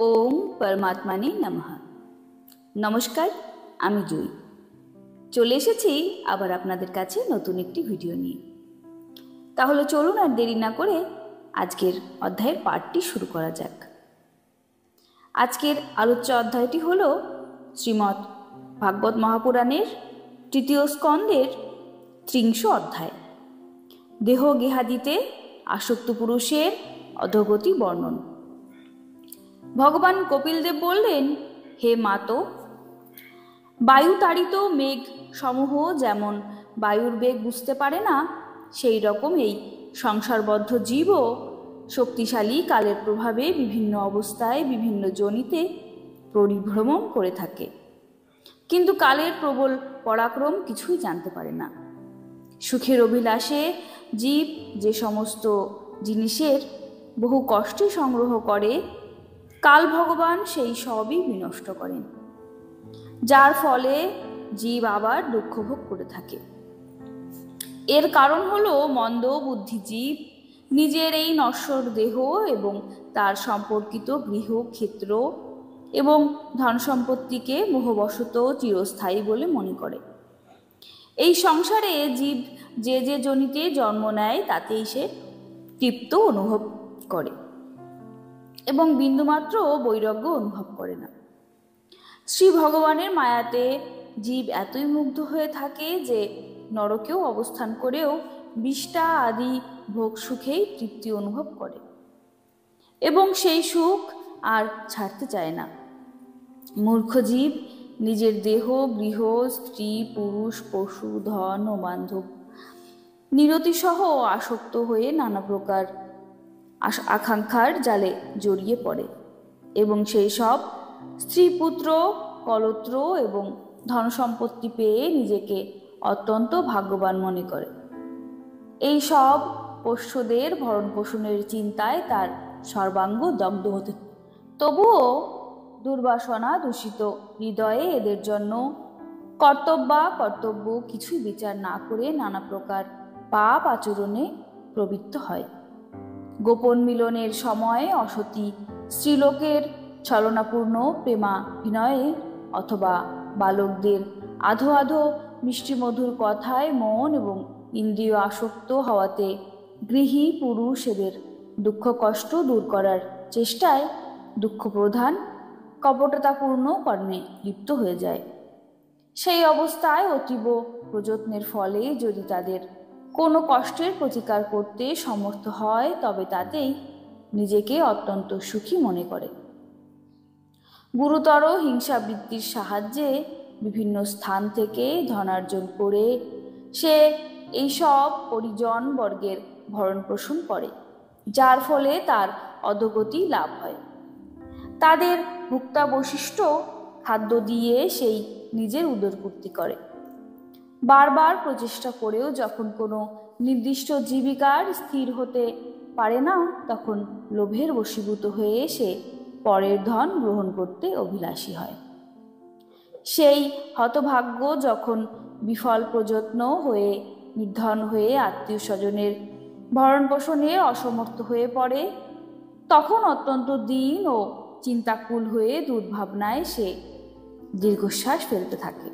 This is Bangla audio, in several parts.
ওম পরমাত্মানে নমঃ। নমস্কার, আমি জুই চলে এসেছি আবার আপনাদের কাছে নতুন একটি ভিডিও নিয়ে। তাহলে চলুন আর দেরি না করে আজকের অধ্যায়ের পাঠটি শুরু করা যাক। আজকের আলোচ্য অধ্যায়টি হল শ্রীমদ্ ভাগবত মহাপুরাণের তৃতীয় স্কন্ধের ৩০ অধ্যায়, দেহ গেহাদিতে আসক্ত পুরুষের অধোগতি বর্ণন। ভগবান কপিলদেব বললেন, হে মাতো, বায়ু তাড়িত মেঘ সমূহ যেমন বায়ুর বেগ বুঝতে পারে না, সেই রকম এই সংসারবদ্ধ জীবও শক্তিশালী কালের প্রভাবে বিভিন্ন অবস্থায় বিভিন্ন যোনিতে পরিভ্রমণ করে থাকে, কিন্তু কালের প্রবল পরাক্রম কিছুই জানতে পারে না। সুখের অভিলাষে জীব যে সমস্ত জিনিসের বহু কষ্টে সংগ্রহ করে, কাল ভগবান সেই সবই বিনষ্ট করেন, যার ফলে জীব আবার দুঃখ ভোগ করে থাকে। এর কারণ হলো মন্দ বুদ্ধি জীব নিজের এই নশ্বর দেহ এবং তার সম্পর্কিত গৃহ, ক্ষেত্র এবং ধন সম্পত্তিকে মোহবশত চিরস্থায়ী বলে মনে করে। এই সংসারে জীব যে যে জনিতে জন্ম নেয় তাতেই সে তৃপ্ত অনুভব করে এবং বিন্দুমাত্র বৈরাগ্য অনুভব করে না। শ্রী ভগবানের মায়াতে জীব এতই মুগ্ধ হয়ে থাকে যে নরকেও অবস্থান করেও বিষ্ঠা আদি ভোগ সুখেই তৃপ্তি অনুভব করে এবং সেই সুখ আর ছাড়তে চায় না। মূর্খ জীব নিজের দেহ, গৃহ, স্ত্রী, পুরুষ, পশু, ধন ও বান্ধব নিরতিসহ আসক্ত হয়ে নানা প্রকার আকাঙ্ক্ষার জালে জড়িয়ে পড়ে এবং সেই সব স্ত্রী, পুত্র, কলত্র এবং ধন সম্পত্তি পেয়ে নিজেকে অত্যন্ত ভাগ্যবান মনে করে। এই সব পোষ্যদের ভরণ পোষণের চিন্তায় তার সর্বাঙ্গ দগ্ধ হতে, তবুও দুর্বাসনা দূষিত হৃদয়ে এদের জন্য কর্তব্য কিছুই বিচার না করে নানা প্রকার পাপ আচরণে প্রবৃত্ত হয়। গোপন মিলনের সময় অসতী স্ত্রীলোকের ছলনাপূর্ণ প্রেমাভিনয়ে অথবা বালকদের আধো আধো মিষ্টিমধুর কথায় মন এবং ইন্দ্রিয় আসক্ত হওয়াতে গৃহী পুরুষ এদের দুঃখ কষ্ট দূর করার চেষ্টায় দুঃখ প্রধান কপটতাপূর্ণ কর্মে লিপ্ত হয়ে যায়। সেই অবস্থায় অতীব প্রযত্নের ফলে যদি তাদের কোনো কষ্টের প্রতিকার করতে সমর্থ হয়, তবে তাতেই নিজেকে অত্যন্ত সুখী মনে করে। গুরুতর হিংসাবৃত্তির সাহায্যে বিভিন্ন স্থান থেকে ধনার্জন করে সে এইসব পরিজন বর্গের ভরণ পোষণ করে, যার ফলে তার অধোগতি লাভ হয়। তাদের ভুক্তাবশিষ্ট খাদ্য দিয়ে সেই নিজের উদরপূর্তি করে। বারবার প্রচেষ্টা করেও যখন কোনো নির্দিষ্ট জীবিকার স্থির হতে পারে না, তখন লোভের বশীভূত হয়ে সে পরের ধন গ্রহণ করতে অভিলাষী হয়। সেই হতভাগ্য যখন বিফল প্রযত্ন হয়ে নির্ধন হয়ে আত্মীয় স্বজনের ভরণ পোষণে অসমর্থ হয়ে পড়ে, তখন অত্যন্ত দীন ও চিন্তাকুল হয়ে দুর্ভাবনায় সে দীর্ঘশ্বাস ফেলতে থাকে।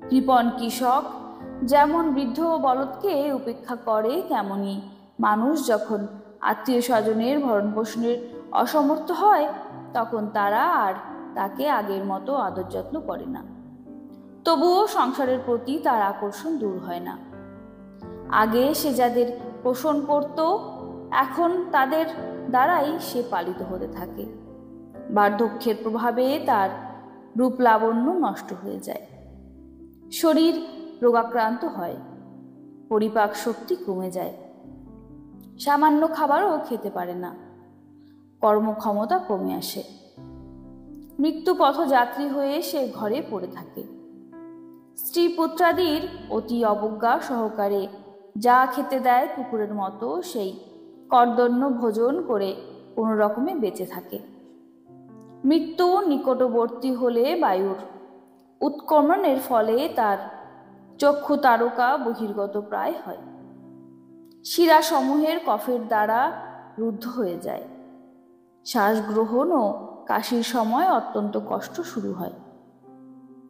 কৃপণ কৃষক যেমন বৃদ্ধ বলদকে উপেক্ষা করে, তেমনি মানুষ যখন আত্মীয় স্বজনের ভরণ পোষণের অসমর্থ হয়, তখন তারা আর তাকে আগের মতো আদর যত্ন করে না। তবুও সংসারের প্রতি তার আকর্ষণ দূর হয় না। আগে সে যাদের পোষণ করত, এখন তাদের দ্বারাই সে পালিত হতে থাকে। বার্ধক্যের প্রভাবে তার রূপ লাবণ্য নষ্ট হয়ে যায়, শরীর রোগাক্রান্ত হয়, পরিপাক শক্তি কমে যায়, সামান্য খাবারও খেতে পারে না, কর্মক্ষমতা কমে আসে, মৃত্যু পথযাত্রী হয়ে সে ঘরে পড়ে থাকে। স্ত্রী পুত্রাদির অতি অবজ্ঞা সহকারে যা খেতে দেয় কুকুরের মতো সেই কর্দন্য ভোজন করে কোনো রকমে বেঁচে থাকে। মৃত্যু নিকটবর্তী হলে বায়ুর উৎক্রমণের ফলে তার চক্ষু তারকা বহির্গত প্রায় হয়, শিরাসমূহের কফের দ্বারা রুদ্ধ হয়ে যায়, শ্বাস গ্রহণ ও কাশির সময় অত্যন্ত কষ্ট শুরু হয়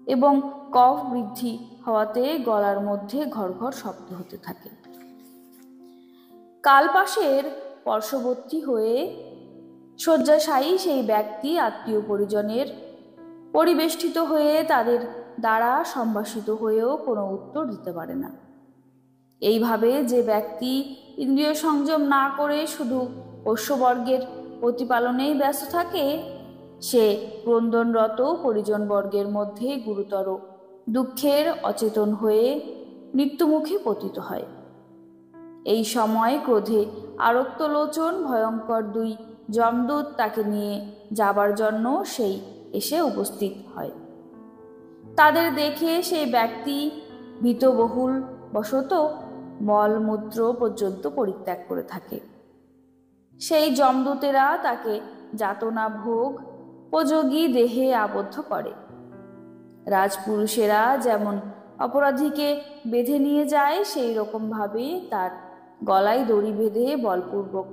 এবং কফ বৃদ্ধি হওয়াতে গলার মধ্যে ঘড়ঘড় শব্দ হতে থাকে। কালপাশের পার্শ্ববর্তী হয়ে শয্যাশায়ী সেই ব্যক্তি আত্মীয় পরিজনের পরিবেষ্টিত হয়ে তাদের দ্বারা সম্ভাষিত হয়েও কোনো উত্তর দিতে পারে না। এইভাবে যে ব্যক্তি ইন্দ্রিয় সংযম না করে শুধু পোষ্যবর্গের প্রতিপালনেই ব্যস্ত থাকে, সে ক্রন্দনরত পরিজনবর্গের মধ্যে গুরুতর দুঃখের অচেতন হয়ে মৃত্যুমুখে পতিত হয়। এই সময় ক্রোধে আরক্তলোচন ভয়ঙ্কর দুই যমদূত তাকে নিয়ে যাবার জন্য সেই এসে উপস্থিত হয়। তাদের দেখে সেই ব্যক্তি ভীতবহুল বশত মলমূত্র পর্যন্ত পরিত্যাগ করে থাকে। সেই যমদূতেরা তাকে যাতনা ভোগ উপযোগী দেহে আবদ্ধ করে। রাজপুরুষেরা যেমন অপরাধীকে বেঁধে নিয়ে যায়, সেই রকমভাবে তার গলায় দড়ি বেঁধে বলপূর্বক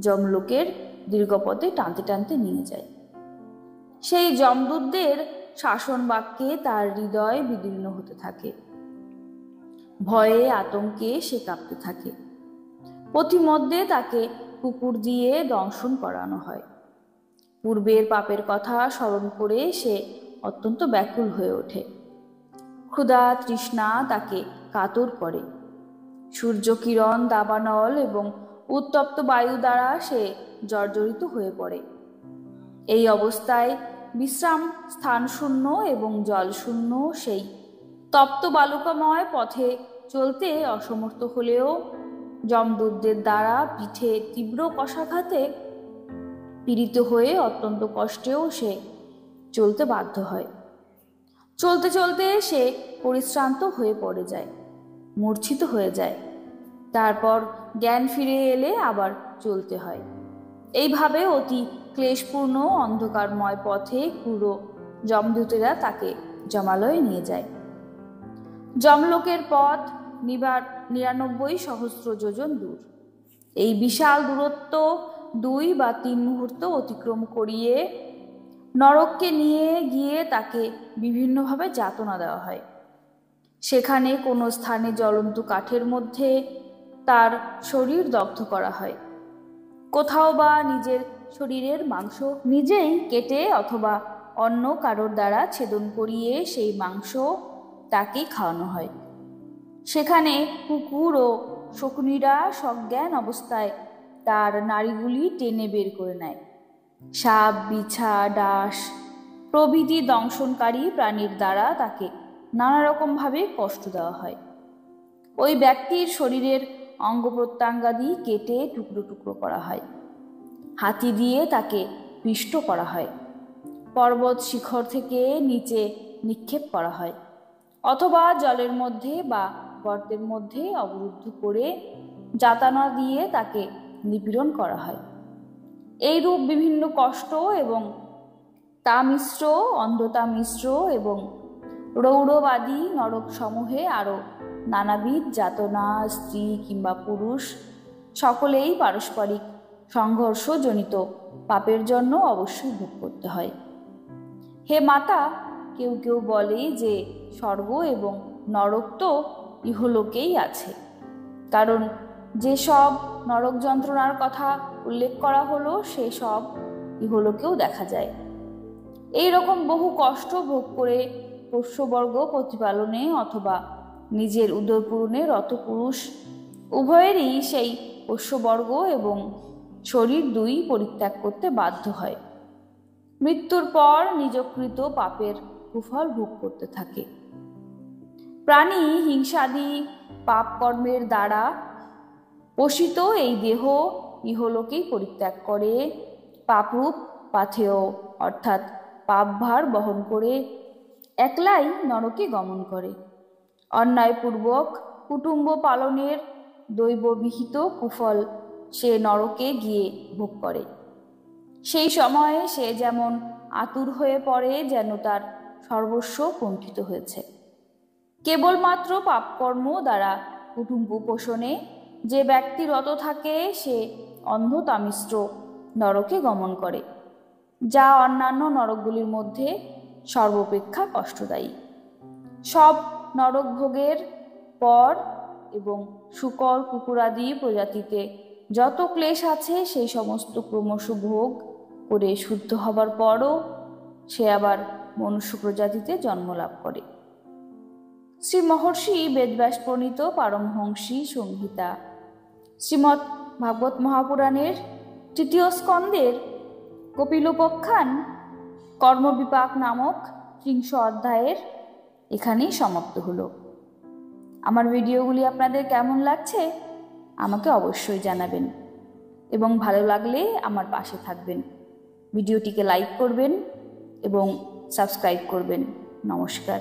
যমলোকের দীর্ঘপথে টানতে টানতে নিয়ে যায়। সেই যমদূতদের শাসন বাক্যে তার হৃদয় বিদীর্ণ হতে থাকে। ভয়ে আতঙ্কে সে কাঁপতে থাকে। পথিমধ্যে তাকে কুকুর দিয়ে দংশন করানো হয়। পূর্বের পাপের কথা স্মরণ করে সে অত্যন্ত ব্যাকুল হয়ে ওঠে। ক্ষুধা তৃষ্ণা তাকে কাতর করে। সূর্যকিরণ দাবানল এবং উত্তপ্ত বায়ু দ্বারা সে জর্জরিত হয়ে পড়ে। এই অবস্থায় বিশ্রাম স্থানশূন্য এবং জলশূন্য সেই তপ্ত বালুকাময় পথে চলতে অসমর্থ হলেও যমদূতদের দ্বারা পিঠে তীব্র কষাঘাতে পীড়িত হয়ে অত্যন্ত কষ্টেও সে চলতে বাধ্য হয়। চলতে চলতে সে পরিশ্রান্ত হয়ে পড়ে যায়, মূর্ছিত হয়ে যায়। তারপর জ্ঞান ফিরে এলে আবার চলতে হয়। এইভাবে অতি ক্লেশপূর্ণ অন্ধকারময় পথে ক্রূর যমদূতেরা তাকে যমালয়ে নিয়ে যায়। যমলোকের পথ 99 সহস্র যোজন দূর। এই বিশাল দূরত্ব 2 বা 3 মুহূর্ত অতিক্রম করিয়ে নরককে নিয়ে গিয়ে তাকে বিভিন্নভাবে যাতনা দেওয়া হয়। সেখানে কোনো স্থানে জ্বলন্ত কাঠের মধ্যে তার শরীর দগ্ধ করা হয়। কোথাও বা নিজের শরীরের মাংস নিজেই কেটে অথবা অন্য কারোর দ্বারা ছেদন করিয়ে সেই মাংস তাকেই খাওয়ানো হয়। সেখানে কুকুর ও শকুনিরা সজ্ঞান অবস্থায় তার নাড়িগুলি টেনে বের করে নেয়। সাপ, বিছা, ডাঁশ প্রভৃতি দংশনকারী প্রাণীর দ্বারা তাকে নানা রকমভাবে কষ্ট দেওয়া হয়। ওই ব্যক্তির শরীরের অঙ্গ প্রত্যঙ্গাদি কেটে টুকরো টুকরো করা হয়। হাতি দিয়ে তাকে পিষ্ট করা হয়। পর্বত শিখর থেকে নিচে নিক্ষেপ করা হয়, অথবা জলের মধ্যে বা গর্তের মধ্যে অবরুদ্ধ করে যাতনা দিয়ে তাকে নিপীড়ন করা হয়। এইরূপ বিভিন্ন কষ্ট এবং তা মিশ্র, অন্ধতা মিশ্র এবং রৌরবাদী নরক সমূহে আরও নানাবিধ যাতনা স্ত্রী কিংবা পুরুষ সকলেই পারস্পরিক সংঘর্ষজনিত পাপের জন্য অবশ্যই ভোগ করতে হয়। হে মাতা, কেউ কেউ বলে যে স্বর্গ এবং নরক তো ইহলোকেই আছে, কারণ যে সব নরক যন্ত্রণার কথা উল্লেখ করা হলো সে সব ইহলোকেও দেখা যায়। এই রকম বহু কষ্ট ভোগ করে পোষ্যবর্গ প্রতিপালনে অথবা নিজের উদয়পূরণে রত পুরুষ উভয়েরই সেই পোষ্যবর্গ এবং শরীর 2 পরিত্যাগ করতে বাধ্য হয়। মৃত্যুর পর নিজকৃত পাপের কুফল ভোগ করতে থাকে। প্রাণী হিংসাদি পাপ কর্মের দ্বারা পোষিত এই দেহ ইহলোকেই পরিত্যাগ করে পাপরূপ পাথেয় অর্থাৎ পাপভার বহন করে একলাই নরকে গমন করে। অন্যায়পূর্বক কুটুম্ব পালনের দৈববিহিত কুফল সে নরকে গিয়ে ভোগ করে। সেই সময়ে সে যেমন আতুর হয়ে পড়ে যেন তার সর্বস্ব কুণ্ঠিত হয়েছে। কেবলমাত্র পাপকর্ম দ্বারা কুটুম্ব পোষণে যে ব্যক্তি রত থাকে সে অন্ধতামিশ্র নরকে গমন করে, যা অন্যান্য নরকগুলির মধ্যে সর্বাপেক্ষা কষ্টদায়ী। সব নরক ভোগের পর এবং শূকর কুকুরাদি প্রজাতিতে যত ক্লেশ আছে সেই সমস্ত ক্রমশ ভোগ করে শুদ্ধ হবার পরও সে আবার মনুষ্য প্রজাতিতে জন্ম লাভ করে। শ্রী মহর্ষি বেদব্যাস প্রণীত পারমহংসী সংহিতা শ্রীমৎ ভাগবত মহাপুরাণের তৃতীয় স্কন্ধের কপিলোপাখ্যান কর্মবিপাক নামক ৩০ অধ্যায়ের এখানেই সমাপ্ত হলো। আমার ভিডিওগুলি আপনাদের কেমন লাগছে আমাকে অবশ্যই জানাবেন এবং ভালো লাগলে আমার পাশে থাকবেন। ভিডিওটিকে লাইক করবেন এবং সাবস্ক্রাইব করবেন। নমস্কার।